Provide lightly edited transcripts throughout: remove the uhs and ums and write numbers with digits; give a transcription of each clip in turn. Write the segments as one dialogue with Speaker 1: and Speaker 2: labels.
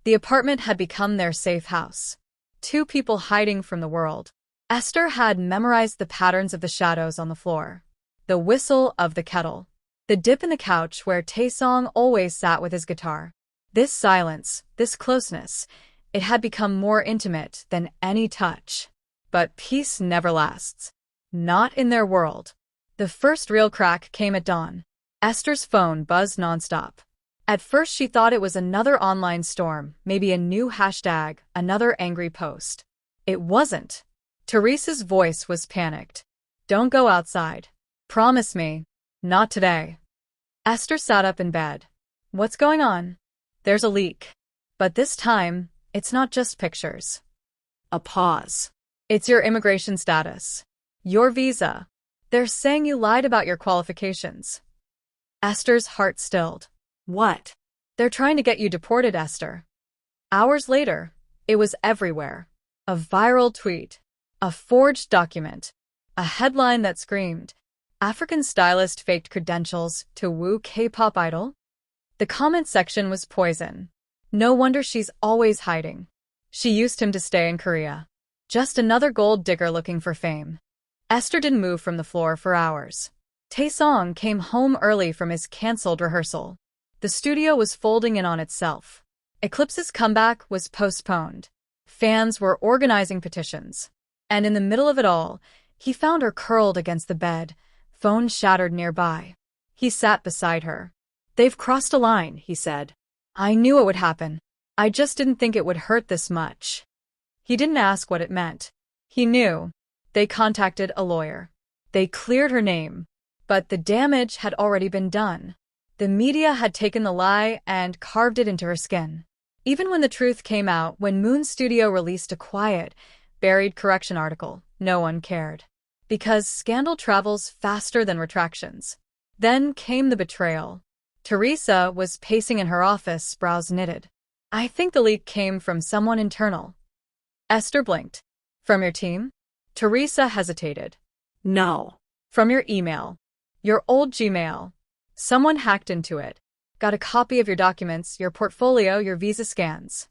Speaker 1: The apartment had become their safe house. Two people hiding from the world. Esther had memorized the patterns of the shadows on the floor. The whistle of the kettle. The dip in the couch where Ta-ong always sat with his guitar. This silence, this closeness, it had become more intimate than any touch. But peace never lasts. Not in their world. The first real crack came at dawn. Esther's phone buzzed nonstop. At first she thought it was another online storm, maybe a new hashtag, another angry post. It wasn't. Teresa's voice was panicked. Don't go outside. Promise me. Not today. Esther sat up in bed. What's going on? There's a leak. But this time, it's not just pictures. A pause. It's your immigration status. Your visa. They're saying you lied about your qualifications. Esther's heart stilled. What? They're trying to get you deported, Esther. Hours later, it was everywhere. A viral tweet. A forged document. A headline that screamed, African stylist faked credentials to woo K-pop idol? The comment section was poison. No wonder she's always hiding. She used him to stay in Korea. Just another gold digger looking for fame. Esther didn't move from the floor for hours. Ta-ong came home early from his cancelled rehearsal. The studio was folding in on itself. Eclipse's comeback was postponed. Fans were organizing petitions. And in the middle of it all, he found her curled against the bed, phone shattered nearby. He sat beside her. They've crossed a line, he said. I knew it would happen. I just didn't think it would hurt this much. He didn't ask what it meant. He knew. They contacted a lawyer. They cleared her name. But the damage had already been done. The media had taken the lie and carved it into her skin. Even when the truth came out, when Moon Studio released a quiet, buried correction article, no one cared. Because scandal travels faster than retractions. Then came the betrayal. Teresa was pacing in her office, brows knitted. I think the leak came from someone internal. Esther blinked. From your team? Teresa hesitated. No. From your email. Your old Gmail. Someone hacked into it. Got a copy of your documents, your portfolio, your visa scans.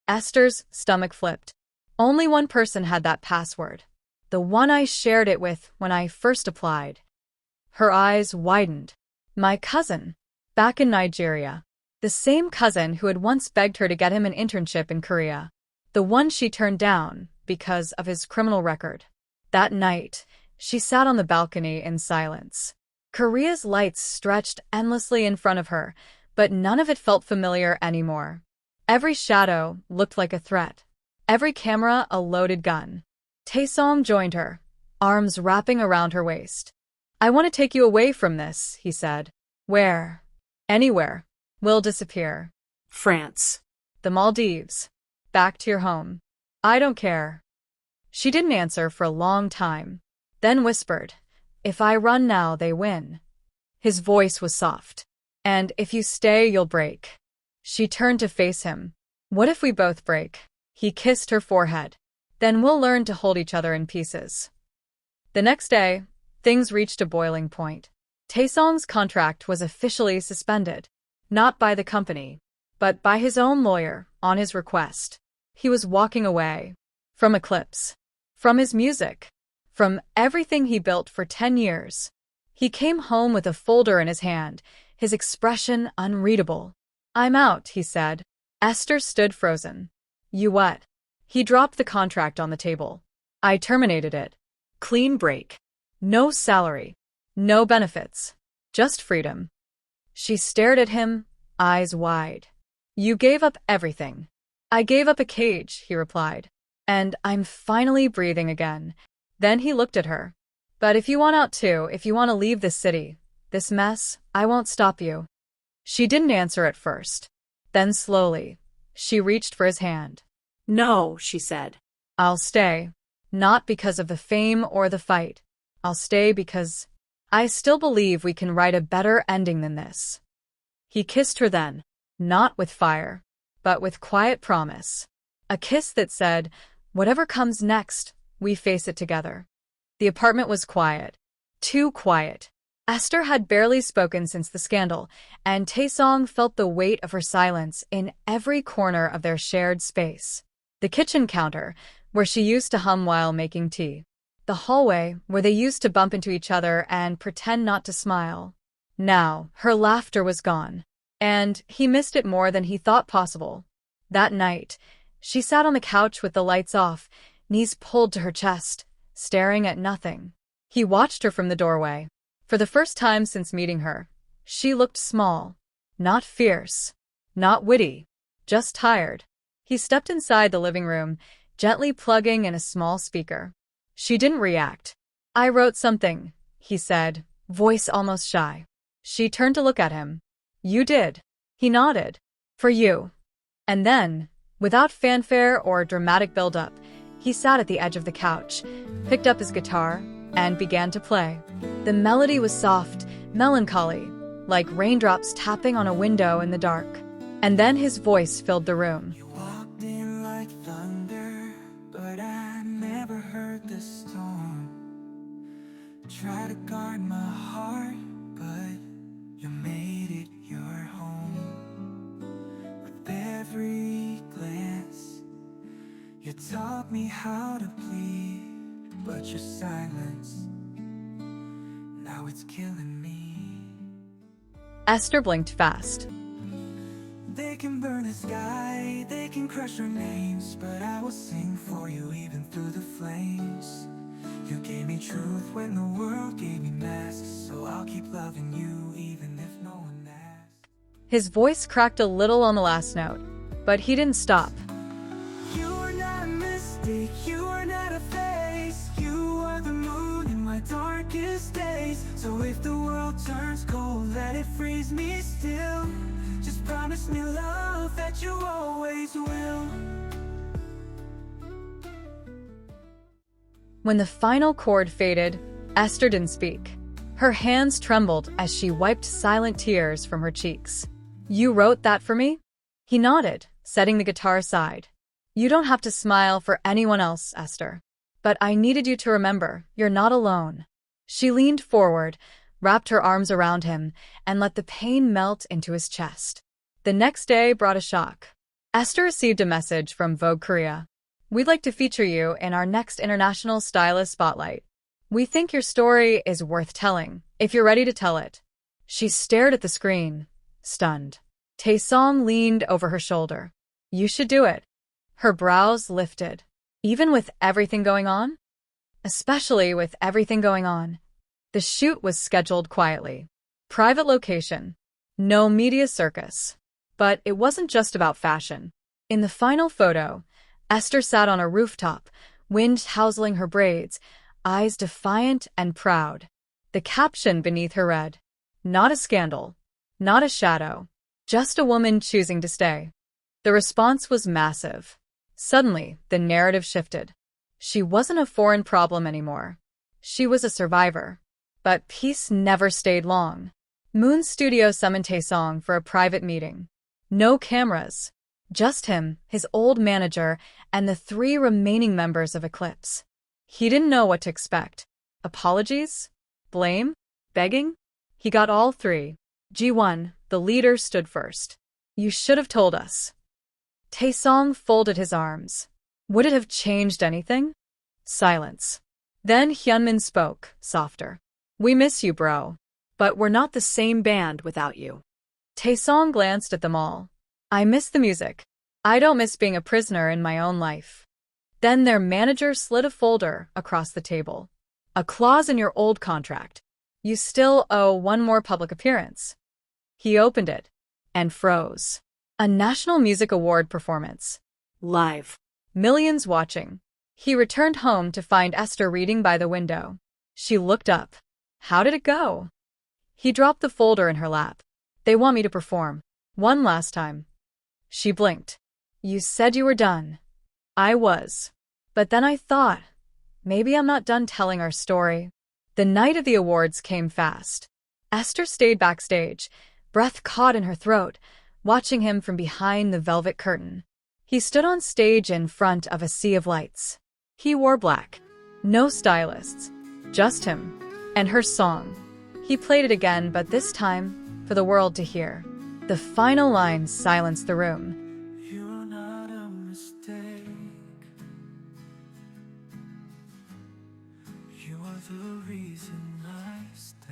Speaker 1: Esther's stomach flipped. Only one person had that password. The one I shared it with when I first applied. Her eyes widened. My cousin. Back in Nigeria. The same cousin who had once begged her to get him an internship in Korea. The one she turned down because of his criminal record. That night, she sat on the balcony in silence. Korea's lights stretched endlessly in front of her, but none of it felt familiar anymore. Every shadow looked like a threat. Every camera a loaded gun. Ta-ong joined her, arms wrapping around her waist. I want to take you away from this, he said. Where? Anywhere. We'll disappear. France. The Maldives. Back to your home. I don't care. She didn't answer for a long time, then whispered, If I run now, they win. His voice was soft. And if you stay, you'll break. She turned to face him. What if we both break? He kissed her forehead. Then we'll learn to hold each other in pieces. The next day, things reached a boiling point. Ta-ong's contract was officially suspended. Not by the company, but by his own lawyer, on his request. He was walking away. From Eclipse. From his music. From everything he built for 10 years. He came home with a folder in his hand, his expression unreadable. I'm out, he said. Esther stood frozen. You what? He dropped the contract on the table. I terminated it. Clean break. No salary. No benefits. Just freedom. She stared at him, eyes wide. You gave up everything. I gave up a cage, he replied. And I'm finally breathing again. Then he looked at her. But if you want out too, if you want to leave this city, this mess, I won't stop you. She didn't answer at first. Then slowly, she reached for his hand. No, she said. I'll stay. Not because of the fame or the fight. I'll stay because I still believe we can write a better ending than this. He kissed her then, not with fire, but with quiet promise. A kiss that said, whatever comes next, we face it together. The apartment was quiet. Too quiet. Esther had barely spoken since the scandal, and Ta-ong felt the weight of her silence in every corner of their shared space. The kitchen counter, where she used to hum while making tea. The hallway, where they used to bump into each other and pretend not to smile. Now, her laughter was gone, and he missed it more than he thought possible. That night, she sat on the couch with the lights off, knees pulled to her chest, staring at nothing. He watched her from the doorway. For the first time since meeting her, she looked small. Not fierce. Not witty. Just tired. He stepped inside the living room, gently plugging in a small speaker. She didn't react. "I wrote something," he said, voice almost shy. She turned to look at him. "You did." He nodded. "For you." And then, without fanfare or dramatic build-up, he sat at the edge of the couch, picked up his guitar, and began to play. The melody was soft, melancholy, like raindrops tapping on a window in the dark. And then his voice filled the room.
Speaker 2: You walked in like thunder, but I never heard the storm. Try to guard my heart, but you made it your home. With every glance, you taught me how to plead, but your silence, now it's killing me.
Speaker 1: Esther blinked fast.
Speaker 2: They can burn the sky, they can crush our names, but I will sing for you even through the flames. You gave me truth when the world gave me masks, so I'll keep loving you even if no one asks.
Speaker 1: His voice cracked a little on the last note, but he didn't stop.
Speaker 2: You are not a mistake, you are not a face. You are the moon in my darkest days. So if the world turns cold, let it freeze me still. Just promise me love that you always will.
Speaker 1: When the final chord faded, Esther didn't speak. Her hands trembled as she wiped silent tears from her cheeks. "You wrote that for me?" He nodded, setting the guitar aside. "You don't have to smile for anyone else, Esther. But I needed you to remember, you're not alone." She leaned forward, wrapped her arms around him, and let the pain melt into his chest. The next day brought a shock. Esther received a message from Vogue Korea. "We'd like to feature you in our next International Stylist Spotlight. We think your story is worth telling, if you're ready to tell it." She stared at the screen, stunned. Ta-ong leaned over her shoulder. "You should do it." Her brows lifted. Even with everything going on? Especially with everything going on. The shoot was scheduled quietly. Private location. No media circus. But it wasn't just about fashion. In the final photo, Esther sat on a rooftop, wind tousling her braids, eyes defiant and proud. The caption beneath her read, "Not a scandal. Not a shadow. Just a woman choosing to stay." The response was massive. Suddenly, the narrative shifted. She wasn't a foreign problem anymore. She was a survivor. But peace never stayed long. Moon's studio summoned Ta-ong for a private meeting. No cameras. Just him, his old manager, and the 3 remaining members of Eclipse. He didn't know what to expect. Apologies? Blame? Begging? He got all 3. G1, the leader, stood first. "You should have told us." Ta-ong folded his arms. Would it have changed anything? Silence. Then Hyunmin spoke, softer. "We miss you, bro. But we're not the same band without you." Ta-ong glanced at them all. "I miss the music. I don't miss being a prisoner in my own life." Then their manager slid a folder across the table. "A clause in your old contract. You still owe 1 more public appearance." He opened it and froze. A National Music Award performance. Live. Millions watching. He returned home to find Esther reading by the window. She looked up. "How did it go?" He dropped the folder in her lap. "They want me to perform. One last time." She blinked. "You said you were done." "I was. But then I thought, maybe I'm not done telling our story." The night of the awards came fast. Esther stayed backstage, breath caught in her throat, watching him from behind the velvet curtain. He stood on stage in front of a sea of lights. He wore black. No stylists. Just him. And her song. He played it again, but this time for the world to hear. The final lines silenced the room.
Speaker 2: You're not a mistake. You are the reason I stay.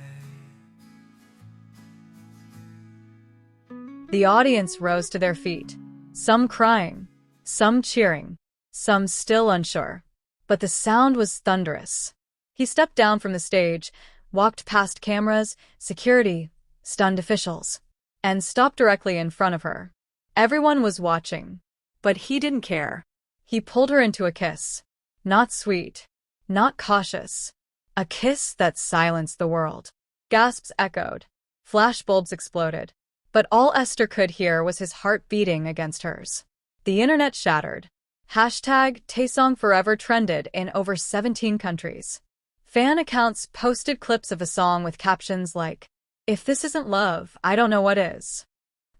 Speaker 1: The audience rose to their feet, some crying, some cheering, some still unsure. But the sound was thunderous. He stepped down from the stage, walked past cameras, security, stunned officials, and stopped directly in front of her. Everyone was watching, but he didn't care. He pulled her into a kiss. Not sweet, not cautious. A kiss that silenced the world. Gasps echoed. Flashbulbs exploded. But all Esther could hear was his heart beating against hers. The internet shattered. Hashtag Ta-ong forever trended in over 17 countries. Fan accounts posted clips of a song with captions like, "If this isn't love, I don't know what is."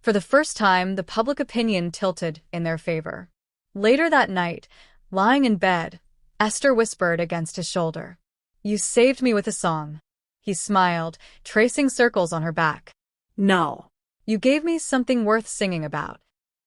Speaker 1: For the first time, the public opinion tilted in their favor. Later that night, lying in bed, Esther whispered against his shoulder, "You saved me with a song." He smiled, tracing circles on her back. "No. You gave me something worth singing about."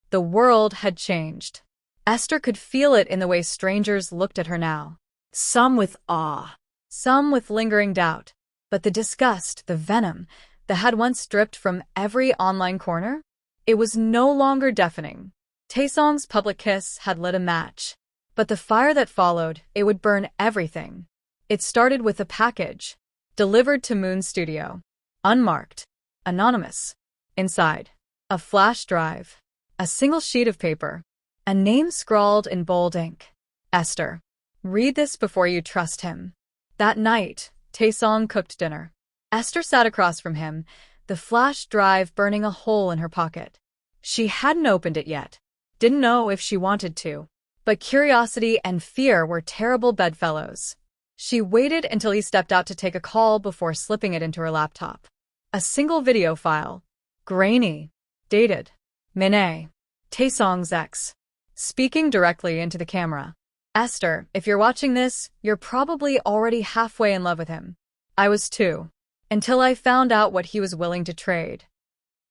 Speaker 1: The world had changed. Esther could feel it in the way strangers looked at her now. Some with awe, some with lingering doubt. But the disgust, the venom, that had once dripped from every online corner, it was no longer deafening. Ta-ong's public kiss had lit a match. But the fire that followed, it would burn everything. It started with a package, delivered to Moon Studio. Unmarked, anonymous. Inside, a flash drive, a single sheet of paper, a name scrawled in bold ink. Esther. Read this before you trust him. That night, Ta-ong cooked dinner. Esther sat across from him, the flash drive burning a hole in her pocket. She hadn't opened it yet, didn't know if she wanted to. But curiosity and fear were terrible bedfellows. She waited until he stepped out to take a call before slipping it into her laptop. A single video file. Grainy. Dated. Minay. Ta-ong's ex. Speaking directly into the camera. "Esther, if you're watching this, you're probably already halfway in love with him. I was too. Until I found out what he was willing to trade."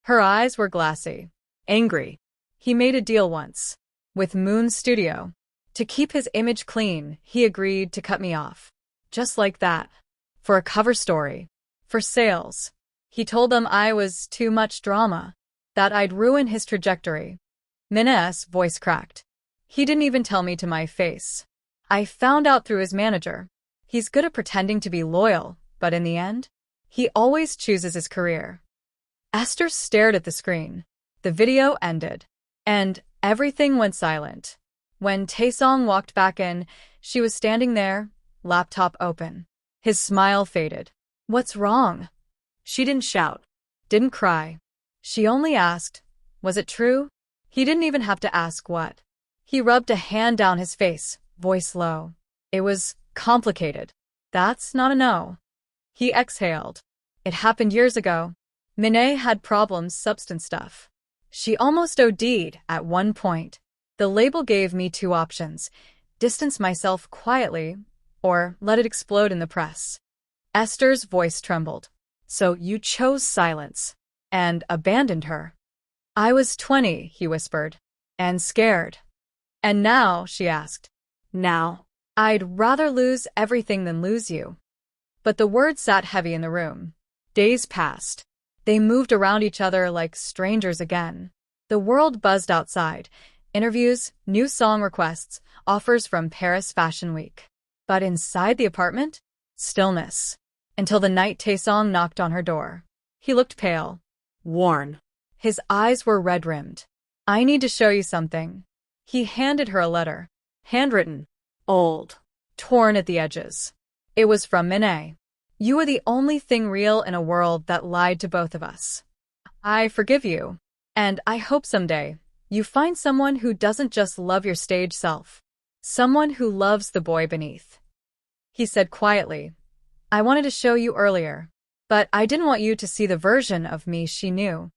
Speaker 1: Her eyes were glassy. Angry. He made a deal once. With Moon Studio. To keep his image clean, he agreed to cut me off. Just like that. For a cover story. For sales. He told them I was too much drama. That I'd ruin his trajectory. Minay's voice cracked. He didn't even tell me to my face. I found out through his manager. He's good at pretending to be loyal, but in the end, he always chooses his career. Esther stared at the screen. The video ended. And everything went silent. When Ta-ong walked back in, she was standing there, laptop open. His smile faded. "What's wrong?" She didn't shout. Didn't cry. She only asked, "Was it true?" He didn't even have to ask what. He rubbed a hand down his face, voice low. "It was complicated. That's not a no." He exhaled. "It happened years ago. Minay had problems, substance stuff. She almost OD'd at one point. The label gave me two options. Distance myself quietly, or let it explode in the press." Esther's voice trembled. "So you chose silence, and abandoned her." "I was 20, he whispered, "and scared." "And now?" she asked. "Now? I'd rather lose everything than lose you." But the words sat heavy in the room. Days passed. They moved around each other like strangers again. The world buzzed outside. Interviews, new song requests, offers from Paris Fashion Week. But inside the apartment? Stillness. Until the night Ta-ong knocked on her door. He looked pale. Worn. His eyes were red-rimmed. "I need to show you something." He handed her a letter. Handwritten. Old. Torn at the edges. It was from Minay. "You are the only thing real in a world that lied to both of us. I forgive you. And I hope someday you find someone who doesn't just love your stage self. Someone who loves the boy beneath." He said quietly, "I wanted to show you earlier, but I didn't want you to see the version of me she knew."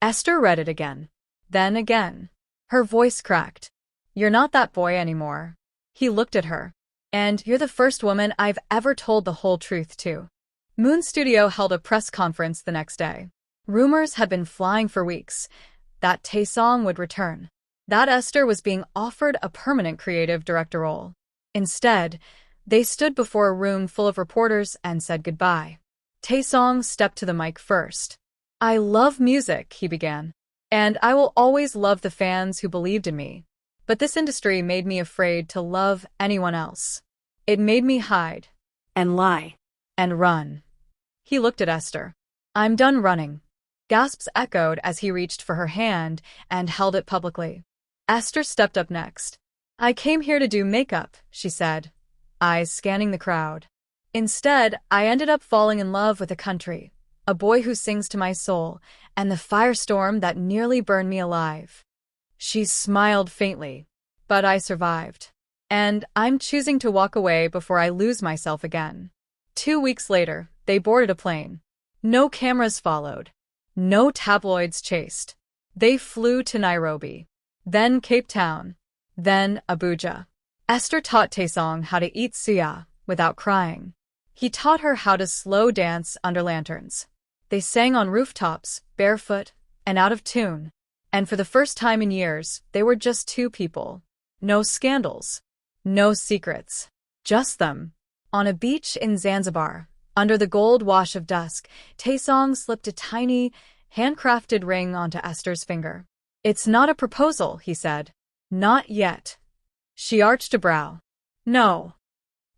Speaker 1: Esther read it again. Then again. Her voice cracked. "You're not that boy anymore." He looked at her. "And you're the first woman I've ever told the whole truth to." Moon Studio held a press conference the next day. Rumors had been flying for weeks that Ta-ong would return, that Esther was being offered a permanent creative director role. Instead, they stood before a room full of reporters and said goodbye. Ta-ong stepped to the mic first. "I love music," he began, "and I will always love the fans who believed in me. But this industry made me afraid to love anyone else. It made me hide,
Speaker 3: And lie.
Speaker 1: and run." He looked at Esther. "I'm done running." Gasps echoed as he reached for her hand and held it publicly. Esther stepped up next. "I came here to do makeup," she said, eyes scanning the crowd. "Instead, I ended up falling in love with a country, a boy who sings to my soul, and the firestorm that nearly burned me alive." She smiled faintly. "But I survived. And I'm choosing to walk away before I lose myself again." 2 weeks later, they boarded a plane. No cameras followed. No tabloids chased. They flew to Nairobi, then Cape Town, then Abuja. Esther taught Ta-ong how to eat suya without crying. He taught her how to slow dance under lanterns. They sang on rooftops, barefoot, and out of tune. And for the first time in years, they were just two people. No scandals. No secrets. Just them. On a beach in Zanzibar, under the gold wash of dusk, Ta-ong slipped a tiny, handcrafted ring onto Esther's finger. "It's not a proposal," he said. "Not yet." She arched a brow. "No.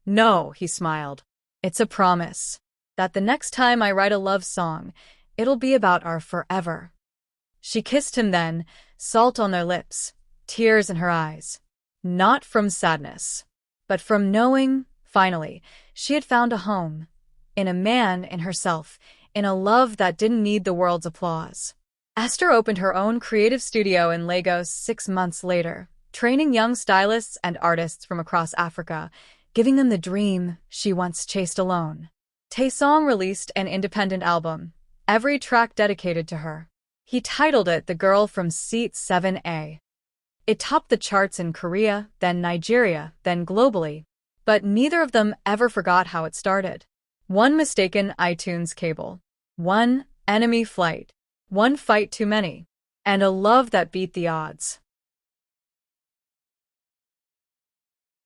Speaker 1: No," he smiled. "It's a promise. That the next time I write a love song, it'll be about our forever." She kissed him then, salt on their lips, tears in her eyes. Not from sadness, but from knowing, finally, she had found a home. In a man, in herself, in a love that didn't need the world's applause. Esther opened her own creative studio in Lagos 6 months later, training young stylists and artists from across Africa, giving them the dream she once chased alone. Ta-ong released an independent album, every track dedicated to her. He titled it The Girl from Seat 7A. It topped the charts in Korea, then Nigeria, then globally. But neither of them ever forgot how it started. One mistaken iTunes cable. One enemy flight. One fight too many. And a love that beat the odds.